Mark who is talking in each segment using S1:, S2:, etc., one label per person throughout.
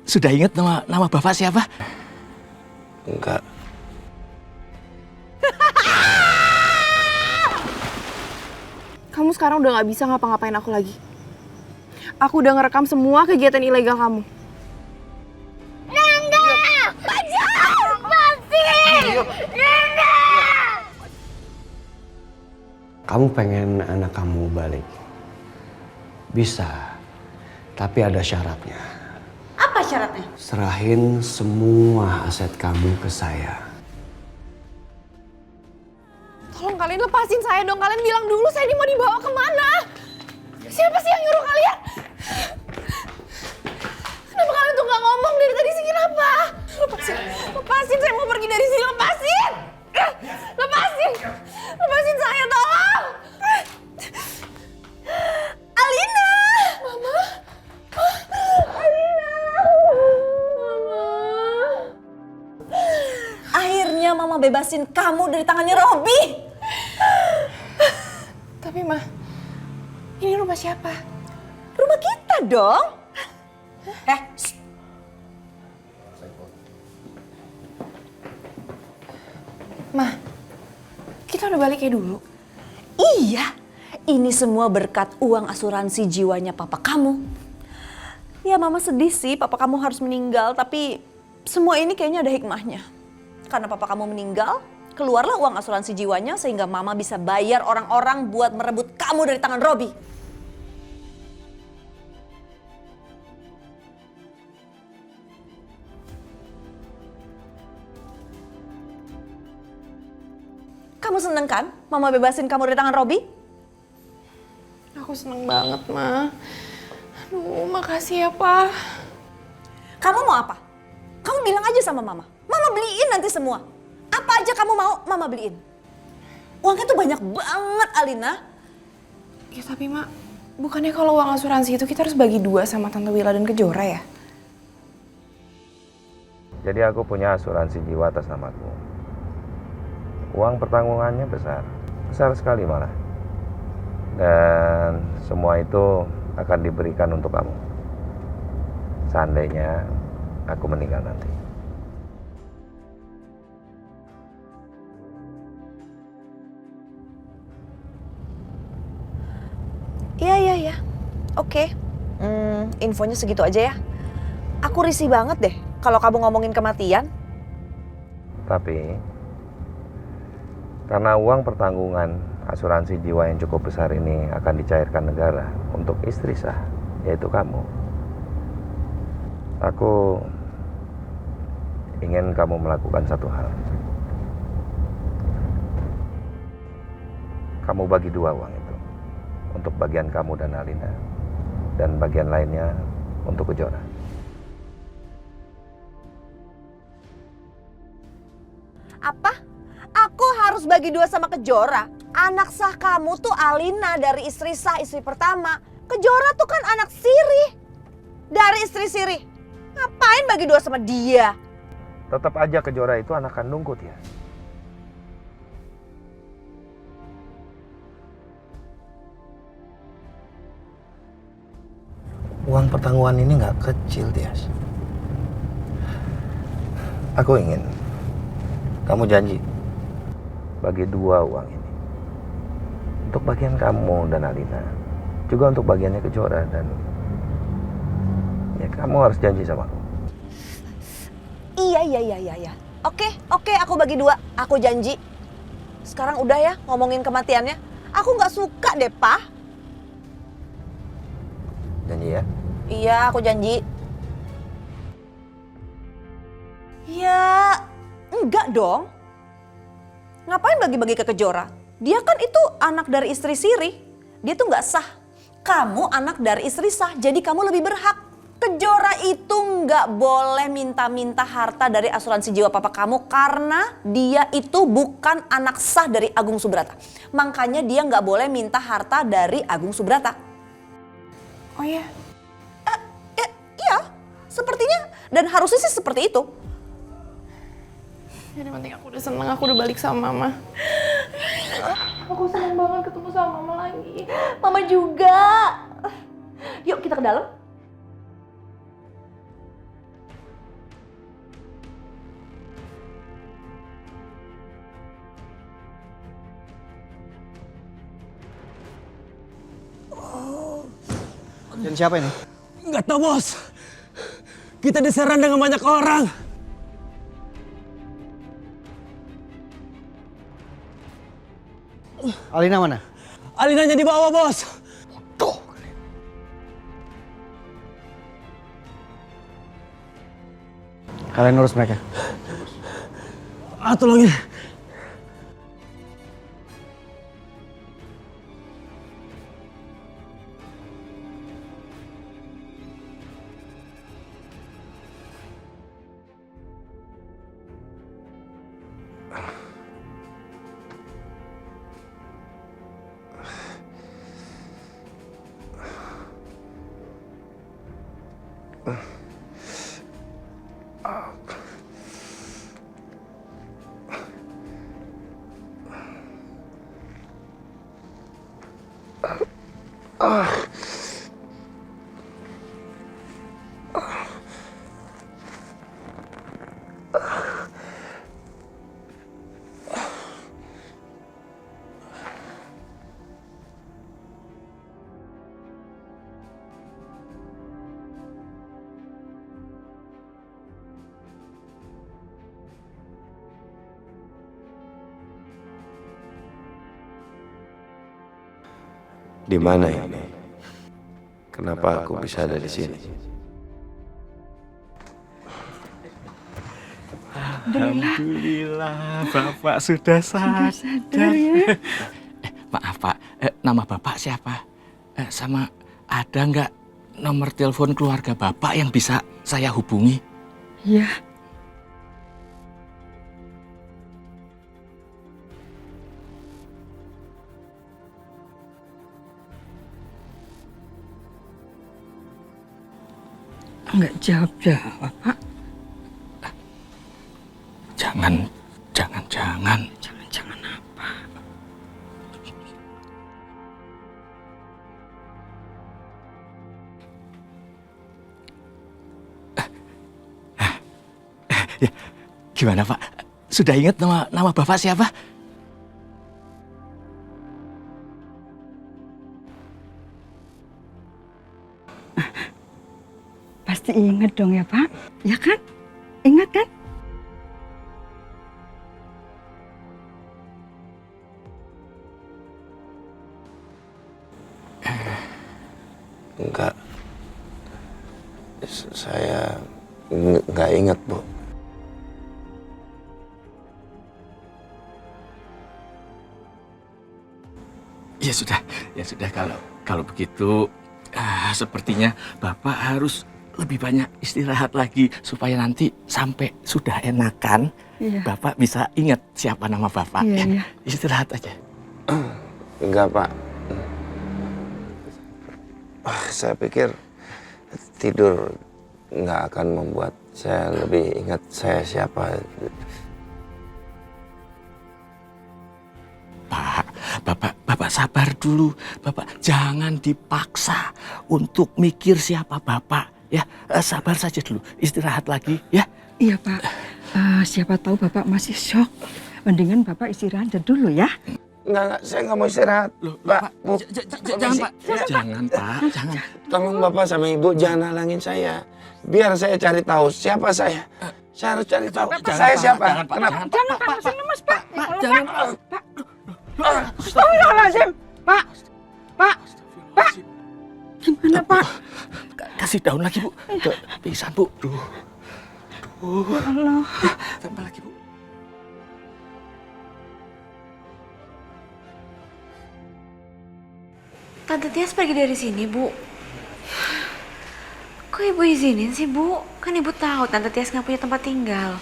S1: Sudah ingat nama Bapak siapa?
S2: Enggak.
S3: Kamu sekarang udah gak bisa ngapa-ngapain aku lagi. Aku udah ngerekam semua kegiatan ilegal kamu.
S4: Nanda! Bajak! Masih! Nanda!
S2: Kamu pengen anak kamu balik? Bisa, tapi ada syaratnya.
S4: Apa syaratnya?
S2: Serahin semua aset kamu ke saya.
S3: Tolong kalian lepasin saya dong. Kalian bilang dulu saya ini mau dibawa kemana. Siapa sih yang nyuruh kalian? Kenapa kalian tuh gak ngomong dari tadi sih? Kenapa? Lepasin. Lepasin, saya mau pergi dari sini. Lepasin. Lepasin. Lepasin saya, tolong. Alina. Mama. Alina. Mama.
S4: Akhirnya Mama bebasin kamu dari tangannya Robi.
S3: Tapi Ma, ini rumah siapa?
S4: Rumah kita dong. Shh.
S3: Ma, kita udah balik kayak dulu.
S4: Iya, ini semua berkat uang asuransi jiwanya papa kamu. Ya Mama sedih sih papa kamu harus meninggal, tapi semua ini kayaknya ada hikmahnya. Karena papa kamu meninggal, keluarlah uang asuransi jiwanya sehingga Mama bisa bayar orang-orang buat merebut kamu dari tangan Robi. Kamu seneng kan Mama bebasin kamu dari tangan Robi?
S3: Aku seneng banget, Ma. Aduh, makasih ya, Pa.
S4: Kamu mau apa? Kamu bilang aja sama Mama. Mama beliin nanti semua. Apa aja kamu mau, Mama beliin. Uangnya tuh banyak banget, Alina.
S3: Ya tapi, Ma, bukannya kalau uang asuransi itu kita harus bagi dua sama Tante Willa dan Kejora ya?
S5: Jadi aku punya asuransi jiwa atas namaku. Uang pertanggungannya besar sekali malah. Dan semua itu akan diberikan untuk kamu. Seandainya aku meninggal nanti.
S4: Iya. Oke. Infonya segitu aja ya. Aku risih banget deh kalau kamu ngomongin kematian.
S5: Tapi karena uang pertanggungan asuransi jiwa yang cukup besar ini akan dicairkan negara untuk istri sah, yaitu kamu. Aku ingin kamu melakukan satu hal. Kamu bagi dua uang itu. Untuk bagian kamu dan Alina. Dan bagian lainnya untuk Kejora.
S4: Apa? Aku harus bagi dua sama Kejora? Anak sah kamu tuh Alina dari istri sah, istri pertama. Kejora tuh kan anak siri dari istri siri. Ngapain bagi dua sama dia?
S5: Tetap aja Kejora itu anak kandungku, Tia.
S2: Uang pertanggungan ini nggak kecil, Tias.
S5: Aku ingin kamu janji bagi dua uang ini. Untuk bagian kamu dan Alina. Juga untuk bagiannya Kejora. Dan ya kamu harus janji sama aku.
S4: Iya. Oke, aku bagi dua. Aku janji. Sekarang udah ya ngomongin kematiannya. Aku nggak suka deh, Pa.
S5: Janji ya?
S4: Iya, aku janji. Ya, enggak dong. Ngapain bagi-bagi ke Kejora? Dia kan itu anak dari istri siri. Dia tuh nggak sah. Kamu anak dari istri sah, jadi kamu lebih berhak. Kejora itu nggak boleh minta-minta harta dari asuransi jiwa papa kamu karena dia itu bukan anak sah dari Agung Subrata. Makanya dia nggak boleh minta harta dari Agung Subrata.
S3: Oh iya?
S4: Iya, sepertinya dan harusnya sih seperti itu.
S3: Jadi penting aku udah seneng, aku udah balik sama Mama. Aku seneng banget ketemu sama Mama lagi.
S4: Mama juga. Yuk kita ke dalam.
S6: Dan siapa ini?
S1: Nggak tahu, Bos. Kita diserang dengan banyak orang.
S6: Alina mana?
S1: Alinanya di bawah, Bos.
S6: Kalian urus mereka.
S1: Tolongin.
S5: Di mana ini? Kenapa aku bisa ada di sini?
S1: Alhamdulillah, Bapak sudah sadar. Maaf, Pak. Nama Bapak siapa? Sama ada nggak nomor telepon keluarga Bapak yang bisa saya hubungi?
S7: Iya. Nggak jawab-jawab, Pak.
S1: Jangan.
S7: Jangan apa?
S1: Ya, gimana, Pak? Sudah ingat nama Bapak siapa?
S7: Pasti ingat dong ya, Pak. Ya kan? Ingat kan?
S5: Enggak. Saya nggak ingat, Bu.
S1: Ya sudah kalau begitu sepertinya Bapak harus lebih banyak istirahat lagi supaya nanti sampai sudah enakan
S7: Iya.
S1: Bapak bisa ingat siapa nama Bapak.
S7: Iya,
S1: Ya.
S7: iya.
S1: Istirahat aja.
S5: Enggak, Pak. Saya pikir tidur nggak akan membuat saya lebih ingat saya siapa.
S1: Bapak sabar dulu. Bapak jangan dipaksa untuk mikir siapa Bapak. Ya, sabar saja dulu. Istirahat lagi, ya.
S7: Iya, Pak. Siapa tahu Bapak masih shock. Mendingan Bapak istirahat dulu ya.
S5: Enggak, saya nggak mau istirahat.
S1: Loh,
S5: Pak, Bu,
S1: jangan, Pak. Jangan, Pak. Jangan.
S5: tolong Bapak sama Ibu jangan halangin saya. Biar saya cari tahu siapa saya. Saya harus cari tahu saya siapa.
S1: Jangan, Pak.
S5: Kenapa?
S7: Jangan, Pak. Sini, Mas, Pak.
S1: Jangan,
S7: Pak. Astagfirullahaladzim. Pak. Gimana, Pak?
S1: Kasih daun lagi, Bu. Pingsan, Bu. Duh.
S7: Ya Allah.
S1: Tambah lagi, Bu.
S3: Tante Tias pergi dari sini, Bu. Kok Ibu izinin sih, Bu? Kan Ibu tahu Tante Tias nggak punya tempat tinggal.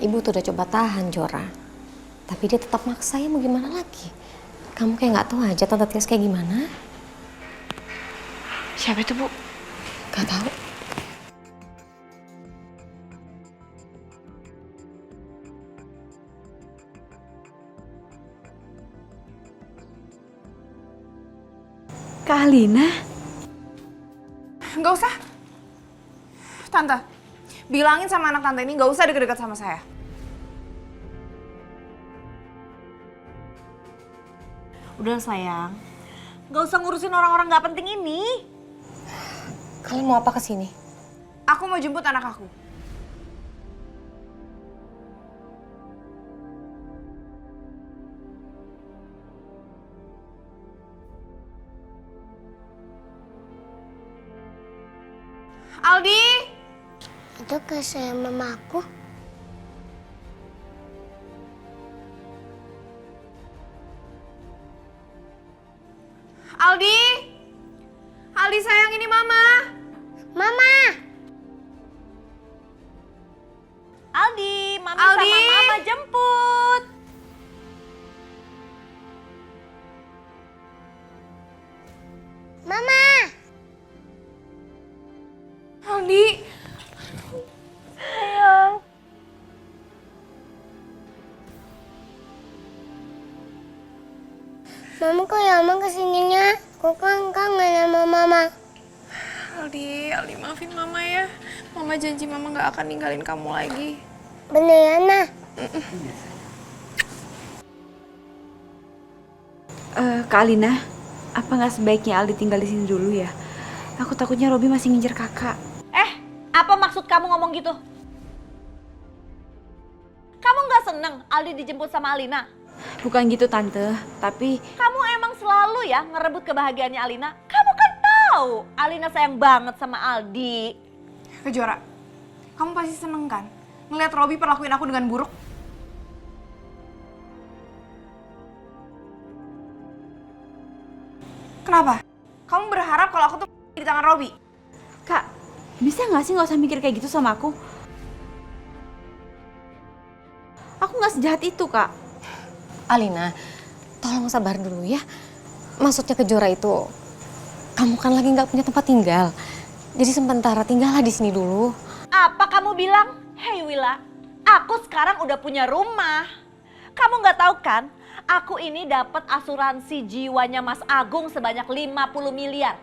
S8: Ibu tuh udah coba tahan, Jora. Tapi dia tetap maksa, ya mau gimana lagi? Kamu kayak nggak tahu aja Tante Tias kayak gimana?
S3: Siapa itu, Bu?
S8: Gak tahu.
S3: Kak Alina?
S4: Nggak usah. Tante, bilangin sama anak tante ini nggak usah deket-deket sama saya.
S3: Udah sayang,
S4: Gak usah ngurusin orang-orang gak penting ini.
S8: Kalian mau apa kesini?
S3: Aku mau jemput anak aku. Aldi!
S6: Itu kesayangan mamaku.
S3: Aldi! Aldi sayang, ini Mama.
S6: Mama!
S4: Aldi, Mami
S3: Aldi!
S4: sama Mama jemput.
S6: Mama!
S3: Aldi!
S6: Mama kok lama kesininya? Kok kan kangen sama Mama?
S3: Aldi maafin Mama ya. Mama janji Mama gak akan ninggalin kamu lagi.
S6: Beneran, Nah?
S9: Kak Alina, apa nggak sebaiknya Aldi tinggal di sini dulu ya? Aku takutnya Robi masih ngincer kakak.
S4: Apa maksud kamu ngomong gitu? Kamu nggak seneng Aldi dijemput sama Alina?
S9: Bukan gitu tante, tapi
S4: Kamu emang selalu ya ngerebut kebahagiaannya Alina? Kamu kan tahu Alina sayang banget sama Aldi.
S3: Kejora, kamu pasti seneng kan ngeliat Robi perlakuin aku dengan buruk? Kenapa? Kamu berharap kalau aku tuh di tangan Robi?
S9: Kak, bisa nggak sih nggak usah mikir kayak gitu sama aku? Aku nggak sejahat itu, Kak.
S8: Alina, tolong sabar dulu ya. Maksudnya Kejora itu, kamu kan lagi nggak punya tempat tinggal. Jadi sementara tinggallah di sini dulu.
S4: Apa kamu bilang? Hei Willa, aku sekarang udah punya rumah. Kamu nggak tahu kan? Aku ini dapat asuransi jiwanya Mas Agung sebanyak 50 miliar.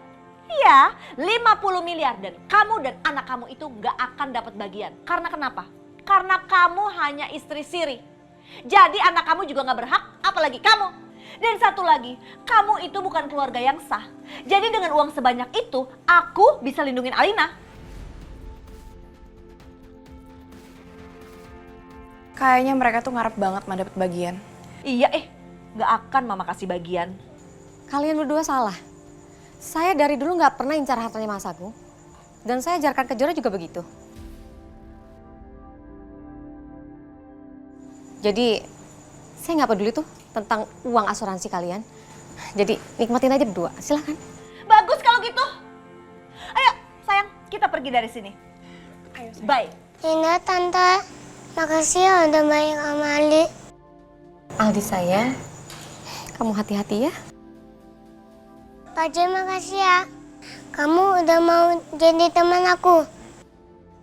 S4: Iya, 50 miliar. Dan kamu dan anak kamu itu nggak akan dapat bagian. Karena kenapa? Karena kamu hanya istri siri. Jadi anak kamu juga nggak berhak, apalagi kamu. Dan satu lagi, kamu itu bukan keluarga yang sah. Jadi dengan uang sebanyak itu, aku bisa lindungin Alina.
S3: Kayaknya mereka tuh ngarep banget mah dapet bagian.
S4: Iya nggak akan mama kasih bagian.
S8: Kalian berdua salah. Saya dari dulu nggak pernah incar hartanya Mas Agung. Dan saya ajarkan Kejora juga begitu. Jadi, saya nggak peduli tuh tentang uang asuransi kalian. Jadi, nikmatin aja berdua. Silahkan.
S4: Bagus kalau gitu. Ayo sayang, kita pergi dari sini.
S3: Ayo,
S4: Bye.
S6: Ingat, Tante. Makasih ya udah baik sama Aldi.
S8: Aldi sayang, kamu hati-hati ya.
S6: Pak J, makasih ya. Kamu udah mau jadi teman aku.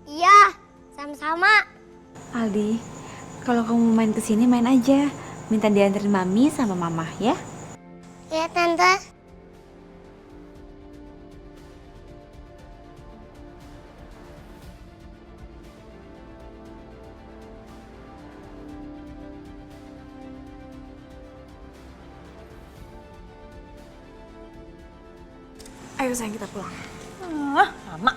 S6: Iya, sama-sama.
S9: Aldi, kalau kamu mau main kesini main aja. Minta dianterin Mami sama Mama ya.
S6: Ya, Tante.
S3: Ayo sayang, kita pulang.
S4: Mama.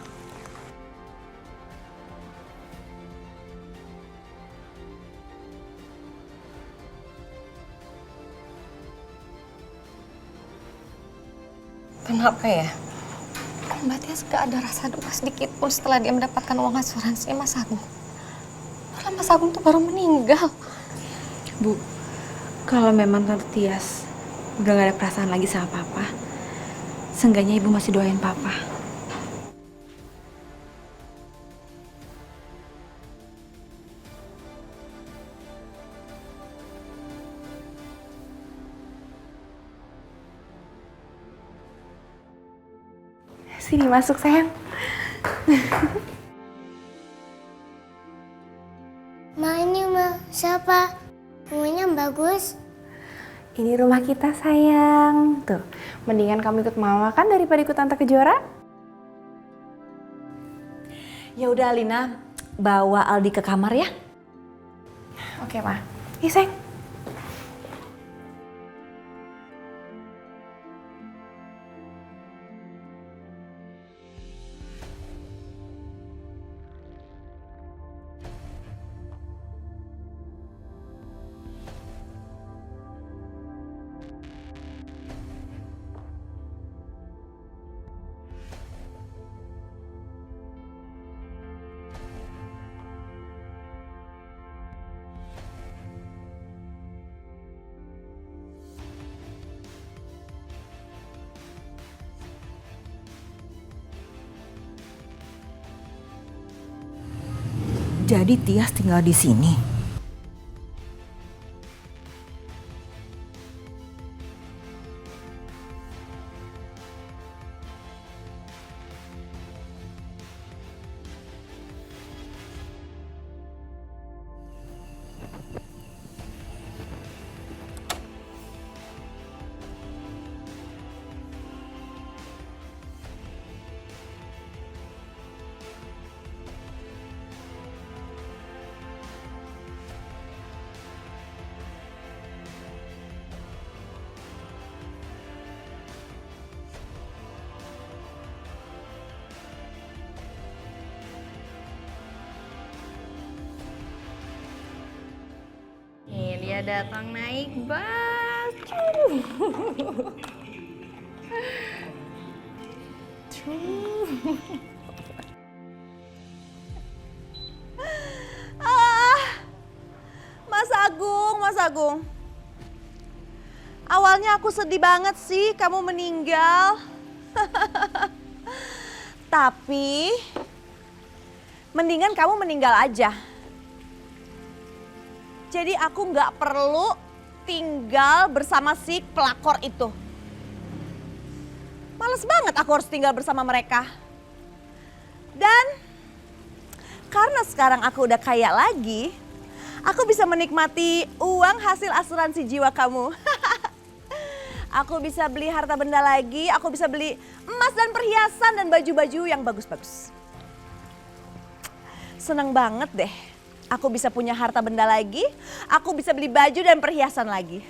S8: Kenapa ya? Kok Mbak Tias gak ada rasa duka sedikit pun setelah dia mendapatkan uang asuransi Mas Agung? Padahal Mas Agung tuh baru meninggal.
S9: Bu, kalau memang Tante Tias udah gak ada perasaan lagi sama Papa, seenggaknya Ibu masih doain Papa.
S3: Sini masuk sayang.
S6: Ma, ini Ma, siapa? Rumahnya bagus.
S3: Ini rumah kita sayang. Tuh, mendingan kamu ikut mama kan daripada ikut tante Kejora.
S4: Ya udah Alina, bawa Aldi ke kamar ya.
S3: Oke, Ma. Ih, sayang.
S7: Jadi Tias tinggal di sini.
S3: Nih dia datang naik bus.
S4: Mas Agung, Mas Agung. Awalnya aku sedih banget sih kamu meninggal. Tapi mendingan kamu meninggal aja. Jadi aku nggak perlu tinggal bersama si pelakor itu. Males banget aku harus tinggal bersama mereka. Dan karena sekarang aku udah kaya lagi, aku bisa menikmati uang hasil asuransi jiwa kamu. Aku bisa beli harta benda lagi, aku bisa beli emas dan perhiasan dan baju-baju yang bagus-bagus. Senang banget deh. Aku bisa punya harta benda lagi, aku bisa beli baju dan perhiasan lagi.